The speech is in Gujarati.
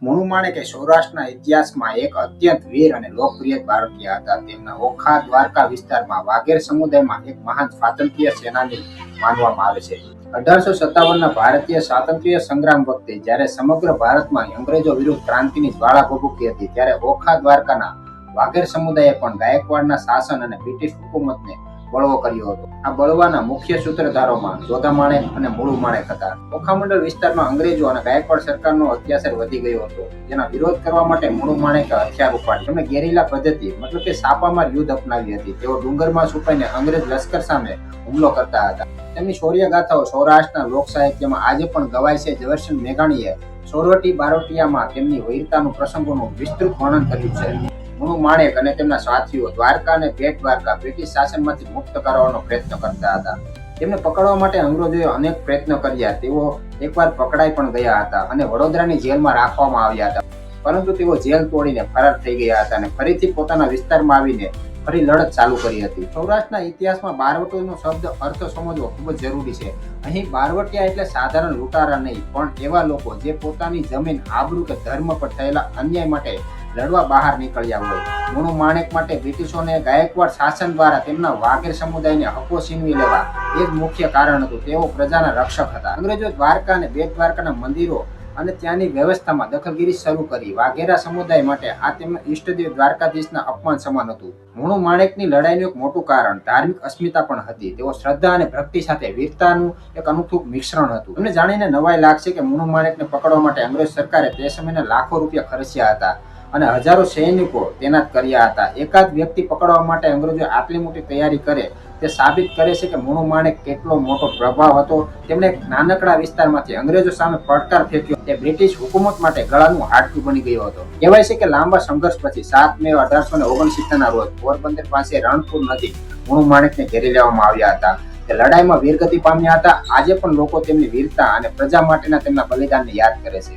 મુણુ માણેક સૌરાષ્ટ્રના ઇતિહાસમાં એક અત્યંત વીર અને લોકપ્રિય ભારતીય હતા. તેમના ઓખા દ્વારકા વિસ્તારમાં વાઘેર સમુદાયમાં એક મહાન સ્વાતંત્ર્ય સેનાની માનવામાં આવે છે. 1857ના ભારતીય સ્વાતંત્ર્ય સંગ્રામ વખતે જ્યારે સમગ્ર ભારતમાં અંગ્રેજો વિરુદ્ધ ક્રાંતિની જ્વાળા ભભૂકી હતી, ત્યારે ઓખા દ્વારકાના વાઘેર સમુદાયે પણ ગાયકવાડના શાસન અને બ્રિટિશ હુકુમતને બળવો કર્યો હતો. આ બળવાના મુખ્ય સૂત્રધારોમાં જોધા માણેક અને મુળુ માણેક હતા. ઓખા મંડળ વિસ્તારમાં અંગ્રેજો અને ગાયકવાડ સરકારનો અત્યાચાર વધી ગયો હતો, જેના વિરોધ કરવા માટે મુળુ માણેકે હથિયાર ઉપાડ્યું. તેમણે ગેરીલા પદ્ધતિ મતલબ કે છાપામાર યુદ્ધ અપનાવી હતી. તેઓ ડુંગરમાં છુપાઈને અંગ્રેજ લશ્કર સામે હુમલો કરતા હતા. તેમની શૌર્ય ગાથાઓ સૌરાષ્ટ્રના લોક સાહિત્યમાં આજે પણ ગવાય છે. ઝવેરચંદ મેઘાણીએ સોરવટી બારોટિયામાં તેમની વીરતાનું પ્રસંગોનું વિસ્તૃત વર્ણન કર્યું છે. મુળુ માણેક અને તેમના સાથીઓ દ્વારકા અને બેટ દ્વારકા બ્રિટિશ શાસનમાંથી મુક્ત કરવાનો પ્રયત્ન કરતા હતા. તેમને પકડવા માટે અંગ્રેજોએ અનેક પ્રયત્નો કર્યા. તેઓ એકવાર પકડાઈ પણ ગયા હતા અને વડોદરાની જેલમાં રાખવામાં આવ્યા હતા, પરંતુ તેઓ જેલ તોડીને ફરાર થઈ ગયા હતા અને ફરીથી પોતાના વિસ્તારમાં આવીને ફરી લડત ચાલુ કરી હતી. સૌરાષ્ટ્રના ઇતિહાસમાં બારવટીનો શબ્દ અર્થ સમજવો ખૂબ જ જરૂરી છે. અહીં બારવટિયા એટલે સાધારણ લૂંટારા નહીં, પણ એવા લોકો જે પોતાની જમીન, આબરૂ કે ધર્મ પર થયેલા અન્યાય માટે લડવા બહાર નીકળ્યા હોય. મુળુ માણેક માટે બ્રિટિશોને ગાયકવાડ શાસન દ્વારા તેમના વાઘેર સમુદાયને હકો છીનવી લેવા એ જ મુખ્ય કારણ હતું. તેઓ પ્રજાના રક્ષક હતા. અંગ્રેજો દ્વારકા અને બેટ દ્વારકાના મંદિરો અને ત્યાંની વ્યવસ્થામાં દખલગીરી શરૂ કરી. વાઘેરા સમુદાય માટે આ તેમના ઈષ્ટદેવ દ્વારકાધીશના અપમાન સમાન હતું. મુળુ માણેકની લડાઈનું એક મોટું કારણ ધાર્મિક અસ્મિતા પણ હતી. તેઓ શ્રદ્ધા અને ભક્તિ સાથે વીરતાનું એક અનોખું મિશ્રણ હતું. તમને જાણીને નવાઈ લાગશે કે મુળુ માણેકને પકડવા માટે અંગ્રેજ સરકારે તે સમયના લાખો રૂપિયા ખર્ચ્યા હતા અને હજારો સૈનિકો તૈનાત કર્યા હતા. એકાદ વ્યક્તિ પકડવા માટે અંગ્રેજો આટલી મોટી તૈયારી કરે તે સાબિત કરે છે કે મુળુ માણેક કેટલો મોટો પ્રભાવ હતો. તેમણે એક નાનકડા વિસ્તારમાંથી અંગ્રેજો સામે પડકાર ફેંક્યો. તે બ્રિટિશ હુકુમત માટે ગળાનું હાડકું બની ગયો હતો. કહેવાય છે કે લાંબા સંઘર્ષ પછી 7 મે 1869ના રોજ પોરબંદર પાસે રણપુર નજીક મુળુ માણેકને ઘેરી લેવામાં આવ્યા હતા. તે લડાઈમાં વીરગતિ પામ્યા હતા. આજે પણ લોકો તેમની વીરતા અને પ્રજા માટેના તેમના બલિદાનને યાદ કરે છે.